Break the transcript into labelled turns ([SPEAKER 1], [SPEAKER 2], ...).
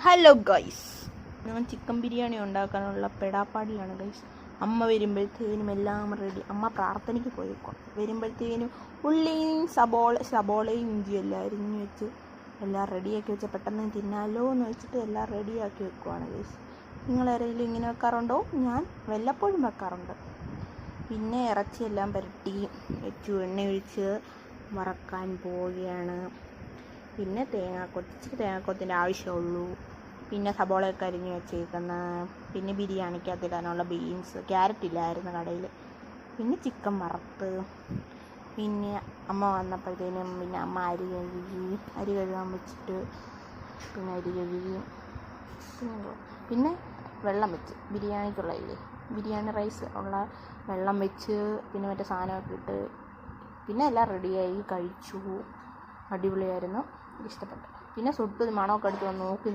[SPEAKER 1] Hello guys, ഞാൻ chicken biryani ഉണ്ടാക്കാനുള്ള പെടാപ്പാടിലാണ് guys. അമ്മ വരുമ്പോഴത്തേനും എല്ലാം റെഡി. അമ്മ പ്രാർത്ഥനയ്ക്ക് പോയേക്കും. വരുമ്പോഴത്തേനും ഉള്ളിയും സബോളയും ഇഞ്ചിയും എല്ലാം അരിഞ്ഞ് വെച്ച് എല്ലാം റെഡിയാക്കി വെച്ച് പെട്ടെന്ന് തിന്നാലോ എന്ന് വെച്ചിട്ട് എല്ലാം റെഡിയാക്കി വെക്കുവാണ് ഗൈസ്. നിങ്ങളാരെങ്കിലും ഇങ്ങനെ വെക്കാറുണ്ടോ? ഞാൻ വല്ലപ്പോഴും വെക്കാറുണ്ട്. പിന്നെ ഇറച്ചിയെല്ലാം പുരട്ടി വെച്ചു, എണ്ണ ഒഴിച്ച് വറക്കാൻ പോവുകയാണ്. പിന്നെ തേങ്ങാക്കൊത്തിൻ്റെ ആവശ്യമുള്ളൂ. പിന്നെ സബോളയൊക്കെ അരിഞ്ഞ് വെച്ചേക്കുന്ന, പിന്നെ ബിരിയാണിക്കകത്തിടാനുള്ള ബീൻസ്, ക്യാരറ്റ് ഇല്ലായിരുന്നു കടയിൽ. പിന്നെ ചിക്കൻ വറുത്ത്. പിന്നെ അമ്മ വന്നപ്പോഴത്തേനും പിന്നെ അമ്മ അരി കഴുകാൻ വെച്ചിട്ട് പിന്നെ അരി കഴുകി പിന്നെ വെള്ളം വെച്ച് ബിരിയാണിക്കുള്ളതില്ലേ, ബിരിയാണി റൈസ് ഉള്ള വെള്ളം വെച്ച് പിന്നെ മറ്റേ സാധനമൊക്കെ ഇട്ട് പിന്നെ എല്ലാം റെഡിയായി കഴിച്ചു. അടിപൊളിയായിരുന്നു, ഇഷ്ടപ്പെട്ടു. പിന്നെ മണമൊക്കെ എടുത്ത് വന്ന് നോക്കി